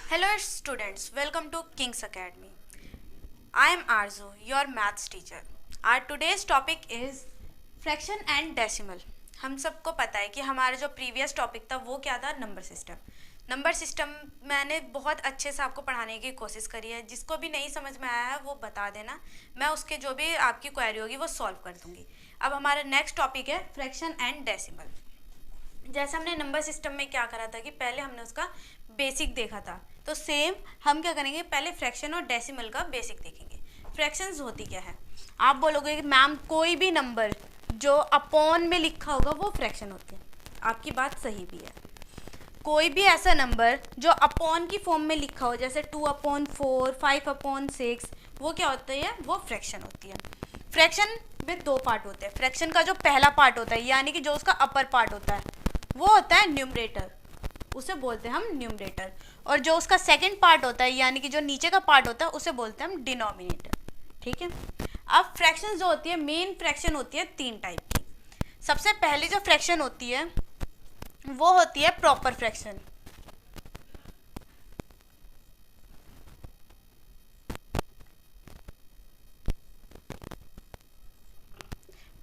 Hello students, welcome to King's Academy. I am Arzu, your maths teacher. Our today's topic is fraction and decimal. हम सबको पता है कि हमारा जो प्रीवियस टॉपिक था वो क्या था, नंबर सिस्टम. नंबर सिस्टम मैंने बहुत अच्छे से आपको पढ़ाने की कोशिश करी है. जिसको भी नहीं समझ में आया है वो बता देना, मैं उसके जो भी आपकी क्वेरी होगी वो सॉल्व कर दूंगी. अब हमारा नेक्स्ट टॉपिक है फ्रैक्शन एंड डेसिमल. जैसे हमने नंबर सिस्टम में क्या करा था कि पहले हमने उसका बेसिक देखा था, तो सेम हम क्या करेंगे, पहले फ्रैक्शन और डेसिमल का बेसिक देखेंगे. फ्रैक्शंस होती क्या है. आप बोलोगे कि मैम कोई भी नंबर जो अपॉन में लिखा होगा वो फ्रैक्शन होती है. आपकी बात सही भी है. कोई भी ऐसा नंबर जो अपॉन की फॉर्म में लिखा हो, जैसे 2/4, 5/6, वो क्या होती है, वो फ्रैक्शन होती है. फ्रैक्शन में दो पार्ट होते हैं. फ्रैक्शन का जो पहला पार्ट होता है, यानी कि जो उसका अपर पार्ट होता है, वो होता है न्यूमरेटर, उसे बोलते हैं हम न्यूमरेटर. और जो उसका सेकंड पार्ट होता है, यानी कि जो नीचे का पार्ट होता है, उसे बोलते हैं हम डिनोमिनेटर. ठीक है. अब फ्रैक्शन जो होती है, मेन फ्रैक्शन होती है तीन टाइप की. सबसे पहली जो फ्रैक्शन होती है वो होती है proper fraction.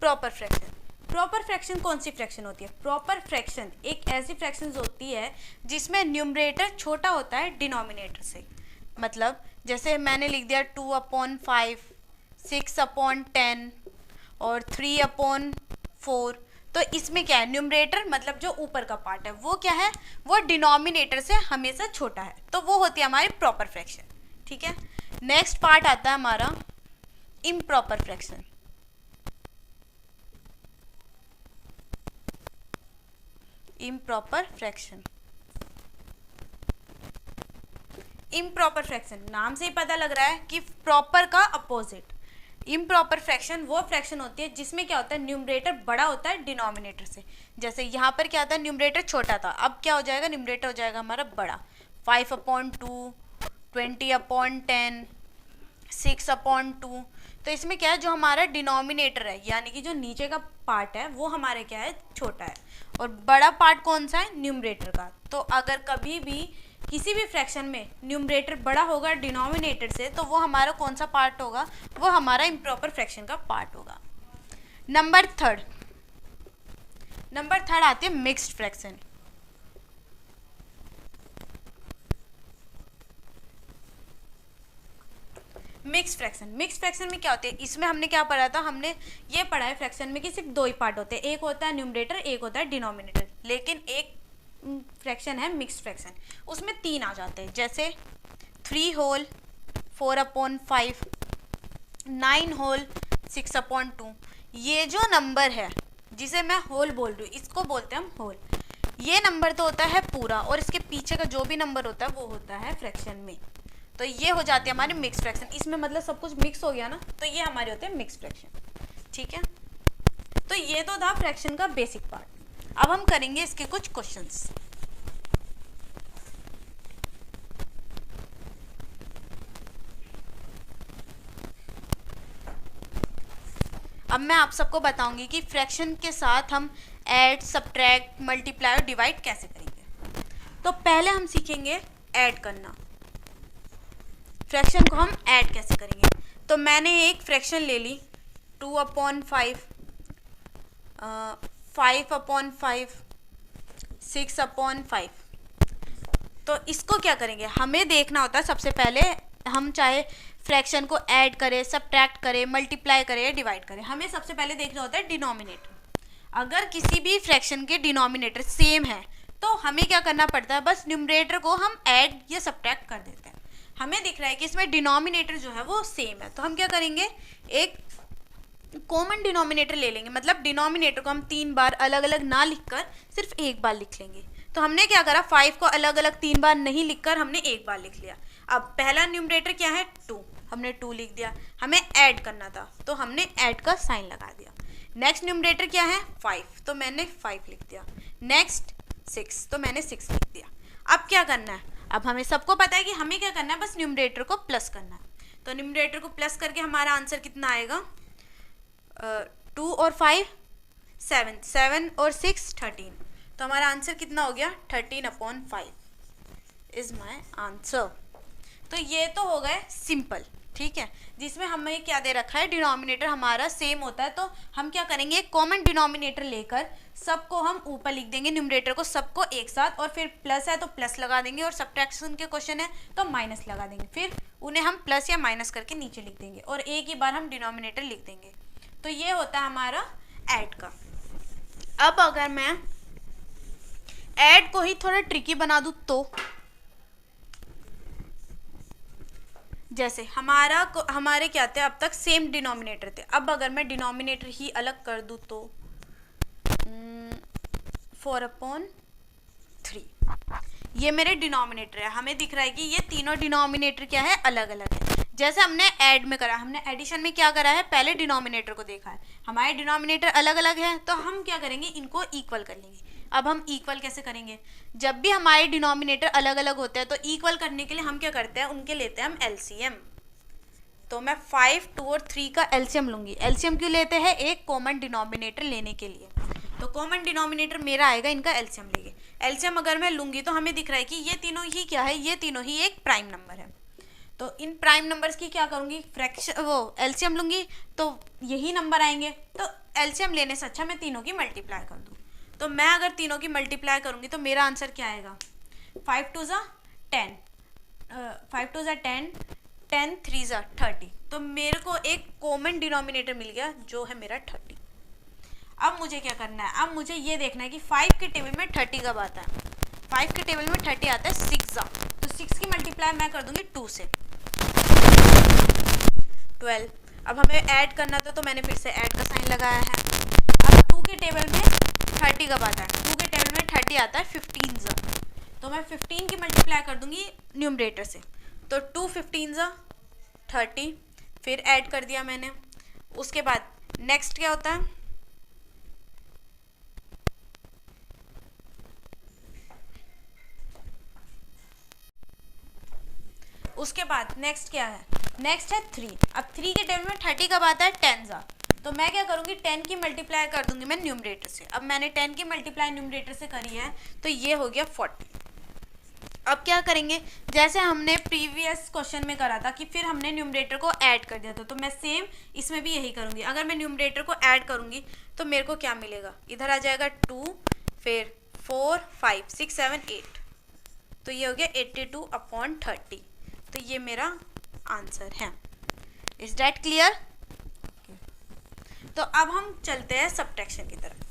Proper fraction. Proper fraction कौन सी फ्रैक्शन होती है. प्रॉपर फ्रैक्शन एक ऐसी फ्रैक्शन होती है जिसमें न्यूमरेटर छोटा होता है डिनोमिनेटर से. मतलब जैसे मैंने लिख दिया 2/5, 6/10 और 3/4. तो इसमें क्या है, न्यूमरेटर मतलब जो ऊपर का पार्ट है वो क्या है, वो डिनोमिनेटर से हमेशा छोटा है. तो वो होती है हमारी प्रॉपर फ्रैक्शन. ठीक है. नेक्स्ट पार्ट आता है हमारा improper fraction. Improper fraction. Improper fraction नाम से ही पता लग रहा है कि प्रॉपर का अपोजिट. इम्प्रॉपर फ्रैक्शन वो फ्रैक्शन होती है जिसमें क्या होता है, न्यूमरेटर बड़ा होता है डिनोमिनेटर से. जैसे यहाँ पर क्या था, न्यूमरेटर छोटा था, अब क्या हो जाएगा, न्यूमरेटर हो जाएगा हमारा बड़ा. 5/2, 20/10, 6/2. तो इसमें क्या है, जो हमारा डिनोमिनेटर है यानी कि जो नीचे का पार्ट है वो हमारे क्या है, छोटा है. और बड़ा पार्ट कौन सा है, न्यूमरेटर का. तो अगर कभी भी किसी भी फ्रैक्शन में न्यूमरेटर बड़ा होगा डिनोमिनेटर से, तो वो हमारा कौन सा पार्ट होगा, वो हमारा इम्प्रॉपर फ्रैक्शन का पार्ट होगा. नंबर थर्ड आती है मिक्स्ड फ्रैक्शन. मिक्स फ्रैक्शन में क्या होते हैं, इसमें हमने क्या पढ़ा था, हमने ये पढ़ा है फ्रैक्शन में कि सिर्फ दो ही पार्ट होते हैं, एक होता है न्यूमरेटर, एक होता है डिनोमिनेटर. लेकिन एक फ्रैक्शन है मिक्स फ्रैक्शन, उसमें तीन आ जाते हैं. जैसे 3 होल 4/5, 9 होल 6/2. ये जो नंबर है जिसे मैं होल बोल रही हूँ, इसको बोलते हैं हम होल. ये नंबर तो होता है पूरा, और इसके पीछे का जो भी नंबर होता है वो होता है फ्रैक्शन में. तो ये हो जाती है हमारी मिक्स फ्रैक्शन. इसमें मतलब सब कुछ मिक्स हो गया ना, तो ये हमारे होते हैं मिक्स फ्रैक्शन. ठीक है. तो ये तो था फ्रैक्शन का बेसिक पार्ट. अब हम करेंगे इसके कुछ क्वेश्चंस. अब मैं आप सबको बताऊंगी कि फ्रैक्शन के साथ हम ऐड, सब्ट्रैक्ट, मल्टीप्लाई और डिवाइड कैसे करेंगे. तो पहले हम सीखेंगे ऐड करना. फ्रैक्शन को हम ऐड कैसे करेंगे. तो मैंने एक फ्रैक्शन ले ली 2/5, 5/5, 6/5. तो इसको क्या करेंगे, हमें देखना होता है सबसे पहले, हम चाहे फ्रैक्शन को ऐड करें, सब्ट्रैक्ट करें, मल्टीप्लाई करें या डिवाइड करें, हमें सबसे पहले देखना होता है डिनोमिनेटर. अगर किसी भी फ्रैक्शन के डिनोमिनेटर सेम है तो हमें क्या करना पड़ता है, बस न्यूमरेटर को हम ऐड या सब्ट्रैक्ट कर देते हैं. हमें दिख रहा है कि इसमें डिनोमिनेटर जो है वो सेम है, तो हम क्या करेंगे, एक कॉमन डिनोमिनेटर ले लेंगे. मतलब डिनोमिनेटर को हम 3 बार अलग अलग ना लिखकर सिर्फ एक बार लिख लेंगे. तो हमने क्या करा, 5 को अलग अलग 3 बार नहीं लिखकर हमने एक बार लिख लिया. अब पहला न्यूमरेटर क्या है, 2, हमने 2 लिख दिया. हमें ऐड करना था तो हमने ऐड का साइन लगा दिया. नेक्स्ट न्यूमरेटर क्या है, 5, तो मैंने 5 लिख दिया. नेक्स्ट 6, तो मैंने 6 लिख दिया. अब क्या करना है, अब हमें सबको पता है कि हमें क्या करना है, बस न्यूमरेटर को प्लस करना है. तो न्यूमरेटर को प्लस करके हमारा आंसर कितना आएगा, 2 और 5 7, 7 और 6 13. तो हमारा आंसर कितना हो गया, 13/5. Is my answer. तो ये तो हो गए सिंपल, ठीक है, जिसमें हमें क्या दे रखा है, डिनोमिनेटर हमारा सेम होता है। तो हम क्या करेंगे, कॉमन डिनोमिनेटर लेकर सबको हम ऊपर लिख देंगे, न्यूमरेटर को सबको एक साथ, और फिर प्लस है तो प्लस लगा देंगे, और सब्ट्रैक्शन के क्वेश्चन है तो माइनस लगा देंगे, फिर उन्हें हम प्लस या माइनस करके नीचे लिख देंगे, और एक ही बार हम डिनोमिनेटर लिख देंगे। तो ये होता है हमारा ऐड का। अब अगर मैं ऐड को ही थोड़ा ट्रिकी बना दूँ तो, जैसे हमारे क्या थे, अब तक सेम डिनोमिनेटर थे, अब अगर मैं डिनोमिनेटर ही अलग कर दूँ तो 4/3 ये मेरे डिनोमिनेटर है। हमें दिख रहा है कि ये तीनों डिनोमिनेटर क्या है, अलग अलग है। जैसे हमने ऐड में करा, हमने एडिशन में क्या करा है, पहले डिनोमिनेटर को देखा है, हमारे डिनोमिनेटर अलग अलग है, तो हम क्या करेंगे, इनको इक्वल कर लेंगे। अब हम इक्वल कैसे करेंगे, जब भी हमारे डिनोमिनेटर अलग अलग होते हैं तो इक्वल करने के लिए हम क्या करते हैं, उनके लेते हैं हम एलसीएम। तो मैं 5, 2 और 3 का एलसीएम लूंगी। एलसीएम क्यों लेते हैं, एक कॉमन डिनोमिनेटर लेने के लिए। तो कॉमन डिनोमिनेटर मेरा आएगा, इनका एलसीएम लेंगे। एलसीएम अगर मैं लूंगी तो हमें दिख रहा है कि ये तीनों ही क्या है, ये तीनों ही एक प्राइम नंबर है। तो इन प्राइम नंबर्स की क्या करूंगी, फ्रैक्शन वो एलसीएम लूंगी, तो यही नंबर आएंगे। तो एलसीएम लेने से अच्छा मैं तीनों की मल्टीप्लाई कर दूं। तो मैं अगर तीनों की मल्टीप्लाई करूंगी तो मेरा आंसर क्या आएगा, 5 2 ज़ा 10, 5 2 ज़ा 10, 10 3 ज़ा 30। तो मेरे को एक कॉमन डिनोमिनेटर मिल गया जो है मेरा 30। अब मुझे क्या करना है, अब मुझे ये देखना है कि 5 के टेबल में 30 कब आता है। 5 के टेबल में 30 आता है 6 ज़ा, तो 6 की मल्टीप्लाई मैं कर दूंगी 2 से, 12। अब हमें ऐड करना था तो मैंने फिर से ऐड का साइन लगाया है। अब 2 के टेबल में 30 कब आता है, 2 के टेबल में 30 आता है 15 ज़ा, तो मैं 15 की मल्टीप्लाई कर दूंगी न्यूमरेटर से, तो 2 15 ज़ा 30, फिर ऐड कर दिया मैंने। उसके बाद नेक्स्ट क्या होता है, उसके बाद नेक्स्ट क्या है, नेक्स्ट है 3। अब 3 के टेबल में 30 कब आता है, 10 ज़ा, तो मैं क्या करूँगी, 10 की मल्टीप्लाई कर दूंगी मैं न्यूमरेटर से। अब मैंने 10 की मल्टीप्लाई न्यूमरेटर से करी है तो ये हो गया 40। अब क्या करेंगे, जैसे हमने प्रीवियस क्वेश्चन में करा था कि फिर हमने न्यूमरेटर को ऐड कर दिया था, तो मैं सेम इसमें भी यही करूँगी। अगर मैं न्यूमरेटर को ऐड करूँगी तो मेरे को क्या मिलेगा, इधर आ जाएगा 2, फिर 4 5 6 7 8, तो ये हो गया 82/30। तो ये मेरा आंसर है। Is that clear? तो अब हम चलते हैं सब्ट्रैक्शन की तरफ।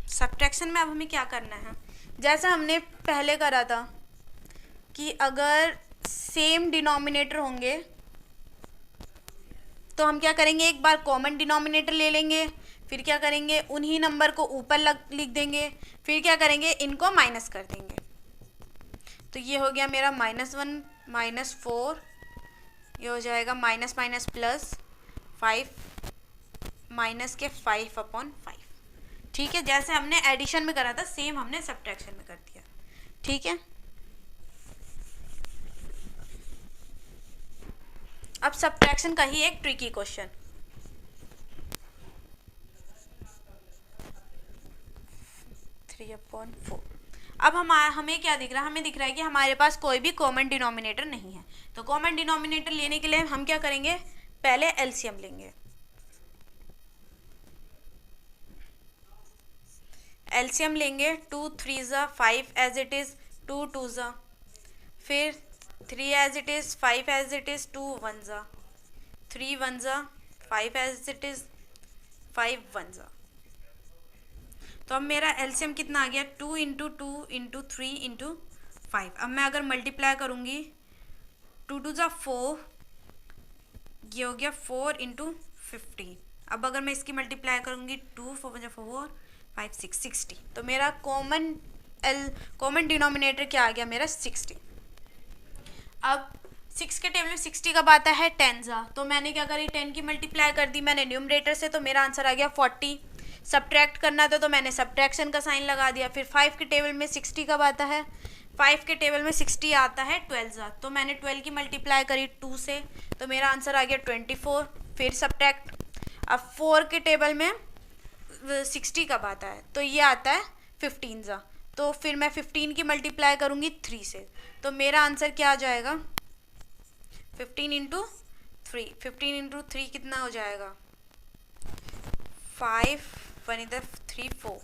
सब्ट्रैक्शन में अब हमें क्या करना है, जैसा हमने पहले करा था कि अगर सेम डिनोमिनेटर होंगे तो हम क्या करेंगे, एक बार कॉमन डिनोमिनेटर ले लेंगे, फिर क्या करेंगे, उन्हीं नंबर को ऊपर लिख देंगे, फिर क्या करेंगे, इनको माइनस कर देंगे। तो ये हो गया मेरा -1 -4, ये हो जाएगा माइनस माइनस प्लस 5 माइनस के 5/5। ठीक है, जैसे हमने एडिशन में करा था सेम हमने सब्ट्रैक्शन में कर दिया। ठीक है, अब सब्ट्रैक्शन का ही एक ट्रिकी क्वेश्चन, अब हमें क्या दिख रहा है, हमें दिख रहा है कि हमारे पास कोई भी कॉमन डिनोमिनेटर नहीं है। तो कॉमन डिनोमिनेटर लेने के लिए हम क्या करेंगे, पहले एलसीएम लेंगे। एलसीएम लेंगे 2 3 ज़ा 5 एज इट इज़, 2 2 ज़ा, फिर 3 as it is, 5 as it is, 2 1 ज़ा, 3 1 ज़ा, 5 एज इट इज़, 5 1 ज़ा। तो अब मेरा एलसीएम कितना आ गया, 2 × 2 × 3 × 5। अब मैं अगर मल्टीप्लाई करूँगी 2 2 ज़ा 4, ये हो गया 4 × 15। अब अगर मैं इसकी मल्टीप्लाई करूँगी 2 4 4 5 6 60, तो मेरा कॉमन डिनोमिनेटर क्या आ गया, मेरा 60। अब 6 के टेबल में 60 कब आता है, 10 ज़ा, तो मैंने क्या करी, 10 की मल्टीप्लाई कर दी मैंने न्यूमरेटर से, तो मेरा आंसर आ गया 40। सब्ट्रैक्ट करना था तो मैंने सब्ट्रैक्शन का साइन लगा दिया। फिर 5 के टेबल में 60 कब आता है, 5 के टेबल में 60 आता है 12 ज़ा, तो मैंने 12 की मल्टीप्लाई करी 2 से, तो मेरा आंसर आ गया 24। फिर सब्ट्रैक्ट। अब 4 के टेबल में 60 कब आता है, तो ये आता है 15 ज़ा, तो फिर मैं 15 की मल्टीप्लाई करूँगी 3 से, तो मेरा आंसर क्या आ जाएगा 15 इंटू 3। 15 इंटू 3 कितना हो जाएगा 5, 1 इधर 3 4,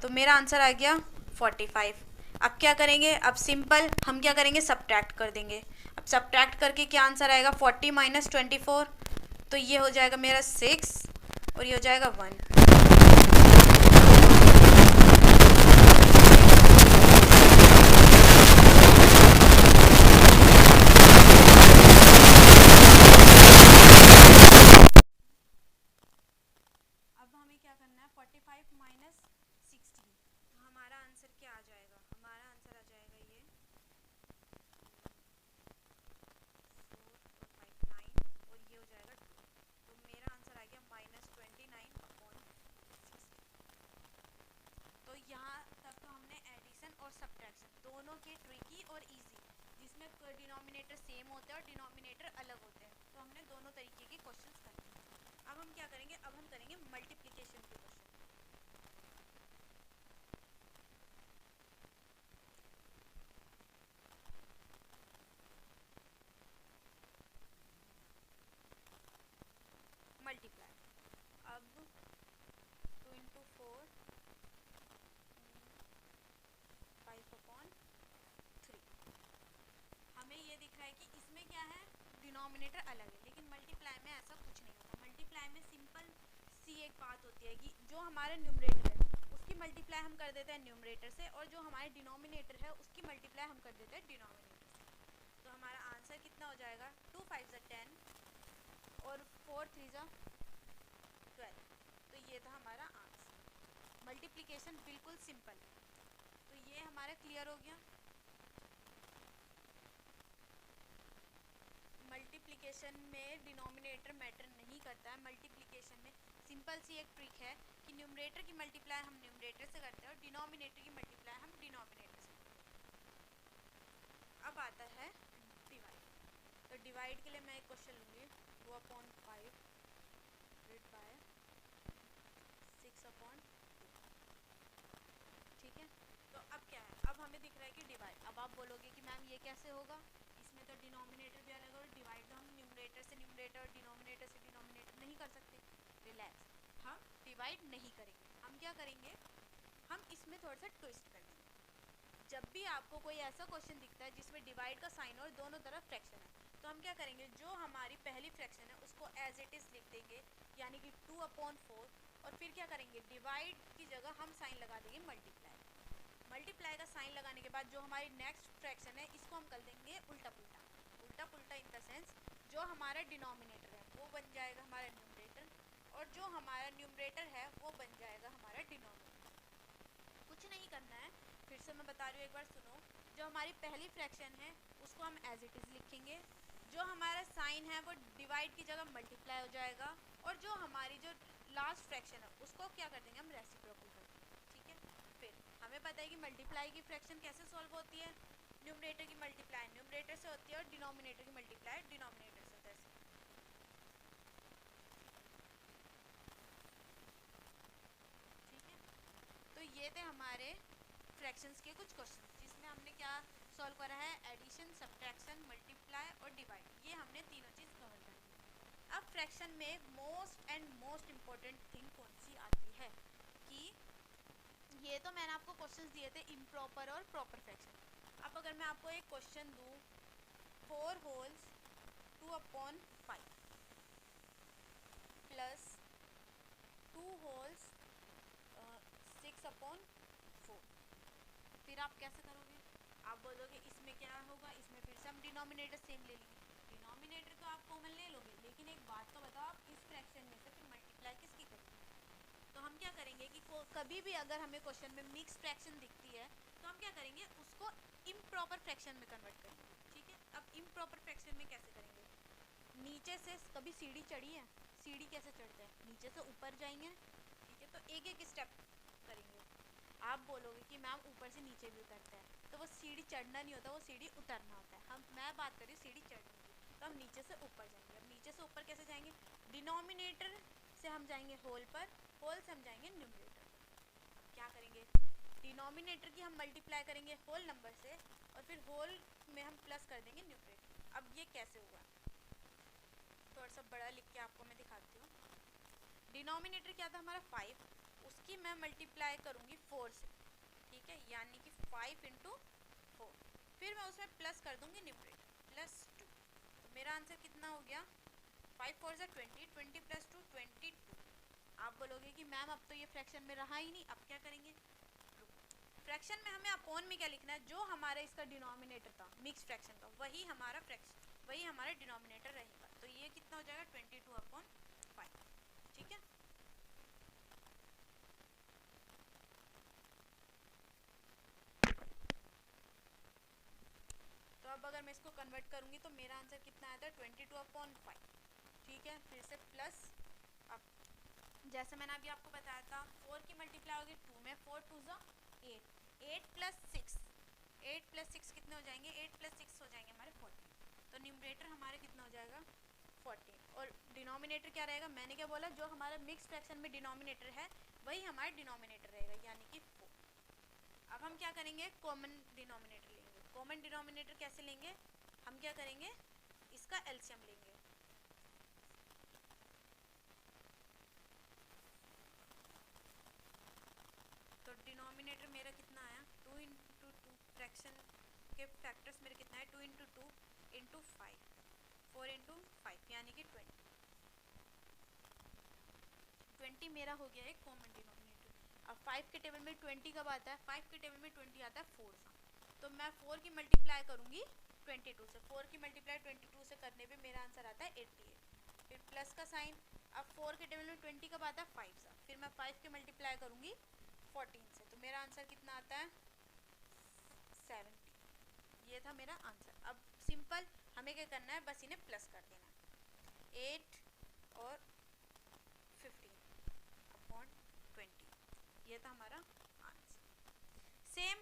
तो मेरा आंसर आ गया 45। अब क्या करेंगे, अब सिंपल हम क्या करेंगे सब्ट्रैक्ट कर देंगे। अब सब्ट्रैक्ट करके क्या आंसर आएगा 40 माइनस 24, तो ये हो जाएगा मेरा 6 और ये हो जाएगा 1। अब हमें क्या करना है 45 माइनस 16, तो हमारा आंसर क्या आ जाएगा, हमारा आंसर आ जाएगा ये 4 और 5 9 और ये हो जाएगा 2, तो मेरा आंसर आ गया -29/60। तो यहाँ तक तो हमने एडिशन और सब्ट्रैक्शन दोनों के ट्रिकी और इजी, जिसमें डिनोमिनेटर सेम होते हैं और डिनोमिनेटर अलग होते हैं, तो हमने दोनों तरीके के क्वेश्चंस कर लिए। अब हम क्या करेंगे, अब हम करेंगे मल्टीप्लिकेशन के क्वेश्चन। मल्टीप्लाई। अब 2 इंटू 4 5/3। हमें ये दिख रहा है कि इसमें क्या है डिनोमिनेटर अलग है, लेकिन मल्टीप्लाई में ऐसा कुछ नहीं होता। मल्टीप्लाई में सिंपल सी एक बात होती है कि जो हमारा न्यूमरेटर है उसकी मल्टीप्लाई हम कर देते हैं न्यूमरेटर से, और जो हमारे डिनोमिनेटर है उसकी मल्टीप्लाई हम कर देते हैं डिनोमिनेटर से। तो हमारा आंसर कितना हो जाएगा 2 5 10 और 4 3 12। तो ये था हमारा आंसर। मल्टीप्लिकेशन बिल्कुल सिंपल है। तो ये हमारा क्लियर हो गया। मल्टीप्लिकेशन में डिनोमिनेटर मैटर नहीं करता है। मल्टीप्लिकेशन में सिंपल सी एक ट्रिक है कि न्यूमरेटर की मल्टीप्लाई हम न्यूमरेटर से करते हैं और डिनोमिनेटर की मल्टीप्लाई हम डिनोमिनेटर से करते हैं। अब आता है डिवाइड। तो डिवाइड के लिए मैं एक क्वेश्चन लूँगी 2/5 डिवाइडेड बाय 6/2। ठीक है, तो अब क्या है, अब हमें दिख रहा है कि डिवाइड। अब आप बोलोगे कि मैम ये कैसे होगा, इसमें तो डिनोमिनेटर भी अलग और डिवाइड तो हम न्यूमरेटर से न्यूमरेटर और डिनोमिनेटर से डिनोमिनेटर नहीं कर सकते। रिलैक्स, हम डिवाइड नहीं करेंगे। हम क्या करेंगे, हम इसमें थोड़ा सा ट्विस्ट कर देंगे। जब भी आपको कोई ऐसा क्वेश्चन दिखता है जिसमें डिवाइड का साइन और दोनों तरफ फ्रैक्शन है, तो हम क्या करेंगे, जो हमारी पहली फ्रैक्शन है उसको एज इट इज़ लिख देंगे, यानी कि 2/4, और फिर क्या करेंगे डिवाइड की जगह हम साइन लगा देंगे मल्टीप्लाई। मल्टीप्लाई का साइन लगाने के बाद जो हमारी नेक्स्ट फ्रैक्शन है इसको हम कर देंगे उल्टा पुल्टा। उल्टा पुल्टा इन द सेंस जो हमारा डिनोमिनेटर है वो बन जाएगा हमारा न्यूमरेटर, और जो हमारा न्यूमरेटर है वो बन जाएगा हमारा डिनोमिनेटर। कुछ नहीं करना है, फिर से मैं बता रही हूँ, एक बार सुनो। जो हमारी पहली फ्रैक्शन है उसको हम एज इट इज़ लिखेंगे, जो हमारा साइन है वो डिवाइड की जगह मल्टीप्लाई हो जाएगा, और जो हमारी जो लास्ट फ्रैक्शन है उसको क्या कर देंगे हम रेसिप्रोकल कर देंगे। ठीक है, फिर हमें पता है कि मल्टीप्लाई की फ्रैक्शन कैसे सॉल्व होती है, न्यूमरेटर की मल्टीप्लाई न्यूमरेटर से होती है और डिनोमिनेटर की मल्टीप्लाई डिनोमिनेटर से होता है। ठीक है, तो ये थे हमारे फ्रैक्शंस के कुछ क्वेश्चन जिसमें हमने क्या सॉल्व करा है, एडिशन, सब्ट्रैक्शन, मल्टीप्लाई और डिवाइड, ये हमने तीनों चीज़ कवर कर दी। अब फ्रैक्शन में most and most important thing कौन सी आती है, कि ये तो मैंने आपको क्वेश्चंस दिए थे इम्प्रॉपर और प्रॉपर फ्रैक्शन। अब अगर मैं आपको एक क्वेश्चन दूँ 4 होल्स 2/5 प्लस 2 होल्स 6/4, फिर आप कैसे करोगे, आप बोलोगे इसमें क्या होगा, इसमें फिर से हम डिनोमिनेटर सेम ले लेंगे। डिनोमिनेटर तो आप कॉमन ले लोगे, लेकिन एक बात तो बताओ, आप इस फ्रैक्शन में से फिर मल्टीप्लाई किसकी करेंगे। तो हम क्या करेंगे कि कभी भी अगर हमें क्वेश्चन में मिक्स फ्रैक्शन दिखती है तो हम क्या करेंगे, उसको इम्प्रॉपर फ्रैक्शन में कन्वर्ट करेंगे। ठीक है, अब इम्प्रॉपर फ्रैक्शन में कैसे करेंगे, नीचे से कभी सीढ़ी चढ़ी है, सीढ़ी कैसे चढ़ते हैं, नीचे से ऊपर जाएंगे। ठीक है, तो एक एक स्टेप करेंगे। आप बोलोगे कि मैम ऊपर से नीचे भी उतरता है, तो वो सीढ़ी चढ़ना नहीं होता, वो सीढ़ी उतरना होता है। मैं बात कर रही हूँ सीढ़ी चढ़ने की, तो हम नीचे से ऊपर जाएंगे। अब नीचे से ऊपर कैसे जाएंगे? डिनोमिनेटर से हम जाएंगे होल पर, होल से हम जाएंगे न्यूमरेटर पर। क्या करेंगे? डिनोमिनेटर की हम मल्टीप्लाई करेंगे होल नंबर से, और फिर होल में हम प्लस कर देंगे न्यूमरेटर। अब ये कैसे हुआ? थोड़ा सा बड़ा लिख के आपको मैं दिखाती हूँ। डिनोमिनेटर क्या था हमारा 5, उसकी मैं मल्टीप्लाई करूँगी 4 से, ठीक है, यानी कि 5 इंटू 4। फिर मैं उसमें प्लस कर दूँगी न्यूमरेटर +2। तो मेरा आंसर कितना हो गया? 5 4 20, 20 + 2 22। आप बोलोगे कि मैम अब तो ये फ्रैक्शन में रहा ही नहीं, अब क्या करेंगे? फ्रैक्शन में हमें अपॉन में क्या लिखना है? जो हमारा इसका डिनोमिनेटर था मिक्स फ्रैक्शन का, वही हमारा फ्रैक्शन, वही हमारा डिनोमिनेटर रहेगा। तो ये कितना हो जाएगा? 22/5, ठीक है। तो अब अगर मैं इसको कन्वर्ट करूंगी तो मेरा आंसर कितना आया था? 22/5, ठीक है। फिर से प्लस, अब जैसे मैंने अभी आपको बताया था 4 की मल्टीप्लाई होगी 2 में, 4 2 8, 8 + 6, 8 + 6 कितने हो जाएंगे? 8 + 6 हो जाएंगे हमारे 14। तो न्यूमरेटर हमारे कितना हो जाएगा? 14। और डिनोमिनेटर क्या रहेगा? मैंने क्या बोला? जो हमारा मिक्स फ्रैक्शन में डिनोमिनेटर है वही हमारा डिनोमिनेटर रहेगा, यानी कि 4। अब हम क्या करेंगे? कॉमन डिनोमिनेटर लेंगे। कॉमन डिनोमिनेटर कैसे लेंगे? हम क्या करेंगे? इसका एलसीएम लेंगे। तो डिनोमिनेटर मेरा कितना आया? 2 × 2, फ्रैक्शन के फैक्टर्स मेरे कितना है? 2 × 2 × 5, 4 × 5, यानी कि 20। 20 मेरा हो गया एक कॉमन डिनोमिनेटर। अब 5 के टेबल में 20 कब आता है? 5 के टेबल में 20 आता है 4 सा। तो मैं 4 की मल्टीप्लाई करूंगी 22 से। 4 की मल्टीप्लाई 22 से करने पे मेरा आंसर आता है 88। फिर प्लस का साइन। अब 4 के टेबल में 20 कब आता है? 5 सा। फिर मैं 5 की मल्टीप्लाई करूंगी 14 से, तो मेरा आंसर कितना आता है? 70। ये था मेरा आंसर। अब सिंपल हमें क्या करना है? बस इन्हें प्लस कर देना है। 8 और 15/20, ये था हमारा आंसर। सेम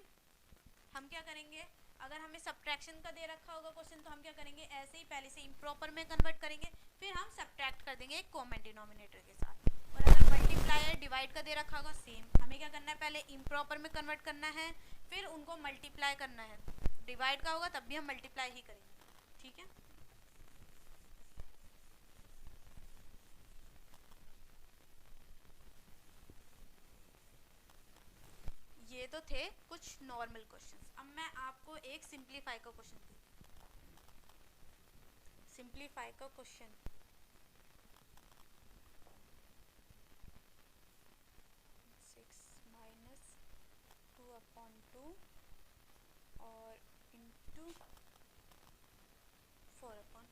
हम क्या करेंगे? अगर हमें सब्ट्रैक्शन का दे रखा होगा क्वेश्चन, तो हम क्या करेंगे? ऐसे ही पहले से इम्प्रॉपर में कन्वर्ट करेंगे, फिर हम सब्ट्रैक्ट कर देंगे एक कॉमन डिनोमिनेटर के साथ। और अगर मल्टीप्लाई या डिवाइड का दे रखा होगा, सेम हमें क्या करना है? पहले इम्प्रॉपर में कन्वर्ट करना है, फिर उनको मल्टीप्लाई करना है। डिवाइड का होगा तब भी हम मल्टीप्लाई ही करेंगे, ठीक है। ये तो थे कुछ नॉर्मल क्वेश्चंस। अब मैं आपको एक सिंप्लीफाई का क्वेश्चन दूँ। सिंप्लीफाई का क्वेश्चन, 6 - 2/2 और इंटू 4/5।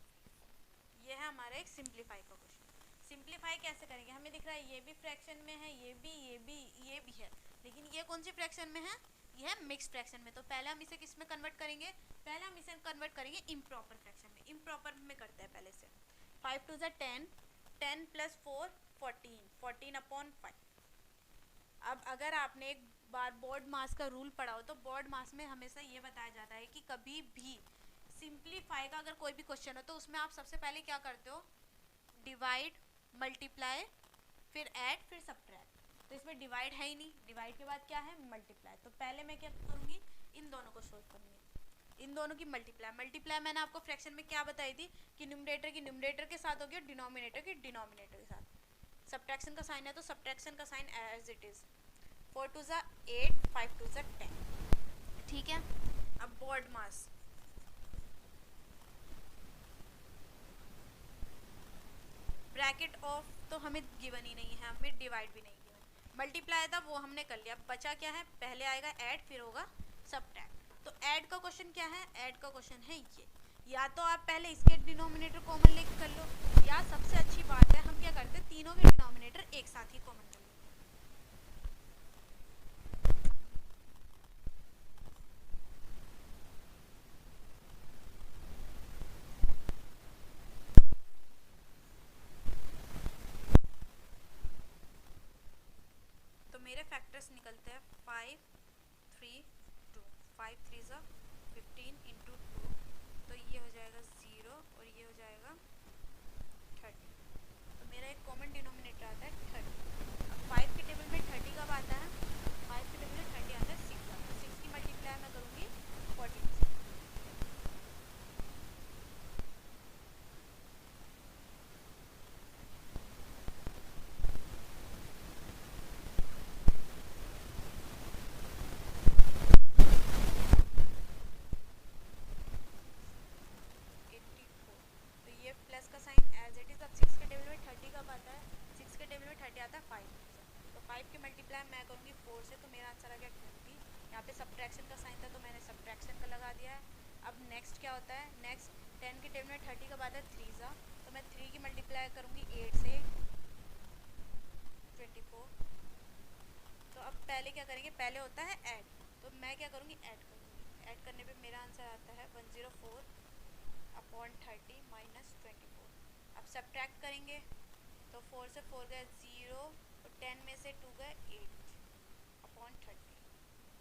ये है हमारा एक सिंप्लीफाई का क्वेश्चन। सिंप्लीफाई कैसे करेंगे? हमें दिख रहा है ये भी फ्रैक्शन में है, ये भी है, लेकिन ये कौन सी फ्रैक्शन में है? ये है मिक्स फ्रैक्शन में। तो पहले हम इसे किस में कन्वर्ट करेंगे? पहले हम इसे कन्वर्ट करेंगे इम्प्रॉपर फ्रैक्शन में। इम्प्रॉपर में करते हैं पहले से। 5 2 10, 10 + 4 14, 14/5। अब अगर आपने एक बार बोर्ड मास का रूल पढ़ा हो, तो बोर्ड मास में हमेशा ये बताया जाता है कि कभी भी सिंप्लीफाई का अगर कोई भी क्वेश्चन हो तो उसमें आप सबसे पहले क्या करते हो? डिवाइड, मल्टीप्लाई, फिर ऐड, फिर सब्ट्रैक्ट। तो इसमें डिवाइड है ही नहीं, डिवाइड के बाद क्या है? मल्टीप्लाई। तो पहले मैं क्या करूँगी? इन दोनों को सोल्व करूँगी, इन दोनों की मल्टीप्लाई। मल्टीप्लाई मैंने आपको फ्रैक्शन में क्या बताई थी कि न्यूमरेटर की न्यूमरेटर के साथ होगी और डिनोमिनेटर की डिनोमिनेटर के साथ। सब्ट्रैक्शन का साइन है तो सब्ट्रैक्शन का साइन एज इट इज़। 4 2 8, 5 2 10, ठीक है। अब बोर्ड मास, ब्रैकेट ऑफ तो हमें गिवन ही नहीं है, हमें डिवाइड भी नहीं गिवन। मल्टीप्लाई था वो हमने कर लिया, बचा क्या है? पहले आएगा ऐड, फिर होगा सब्ट्रैक्ट। तो ऐड का क्वेश्चन क्या है? ऐड का क्वेश्चन है ये। या तो आप पहले इसके डिनोमिनेटर कॉमन लेके कर लो, या सबसे अच्छी बात है हम क्या करते हैं? तीनों के डिनोमिनेटर एक साथ ही कॉमन कर लेते हैं। तो मेरे फैक्टर्स निकलते हैं 5 3 2, 5 3 ज़ा 15 इंटू 2, तो ये हो जाएगा 0 और ये हो जाएगा 30। तो मेरा एक कॉमन डिनोमिनेटर आता है 30। अब 5 के टेबल में 30 कब आता है? 5 के टेबल में 30 आता है 6 का, तो 6 की मल्टीप्लाई मैं करूँगी 14 से। तो ये प्लस का साइन एज इट इज। अब 6 के टेबल में 30 कब आता है? 6 के टेबल में 30 आता है 5 से, तो 5 की मल्टीप्लाई मैं करूँगी 4 से, तो मेरा आंसर आ गया 20। यहाँ पे सब्ट्रैक्शन का साइन था तो मैंने सब्ट्रैक्शन का लगा दिया है। अब नेक्स्ट क्या होता है? नेक्स्ट 10 के टेबल में 30 कब आता है? 3 ज़ा, तो मैं 3 की मल्टीप्लाई करूँगी 8 से 24। तो अब पहले क्या करेंगे? पहले होता है ऐड, तो मैं क्या करूँगी? ऐड करूँगी। ऐड करने पे मेरा आंसर आता है 104 अपॉन 30 माइनस 24। अब सब्ट्रैक्ट करेंगे तो 4 से 4 गए 0, तो 10 में से 2 गए 8 अपॉन 30।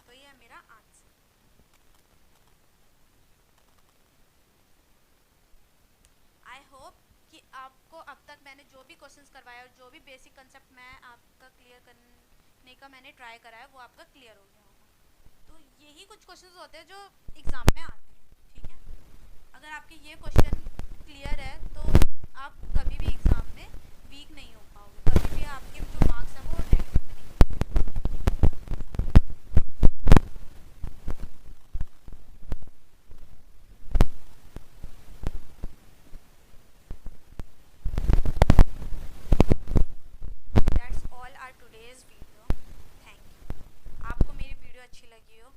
तो ये है मेरा आंसर। आई होप कि आपको अब तक मैंने जो भी क्वेश्चंस करवाया और जो भी बेसिक कंसेप्ट मैं आपका क्लियर करने का मैंने ट्राई करा है वो आपका क्लियर हो गया होगा। तो यही कुछ क्वेश्चंस होते हैं जो एग्ज़ाम में आते हैं, ठीक है। अगर आपके ये क्वेश्चन क्लियर है तो आप कभी भी एग्ज़ाम में वीक नहीं हो पाओगे, कभी भी आपके जो मार्क्स हैं वो नेगेटिव में नहीं होंगे। That's all our today's video. Thank you. आपको मेरी वीडियो अच्छी लगी हो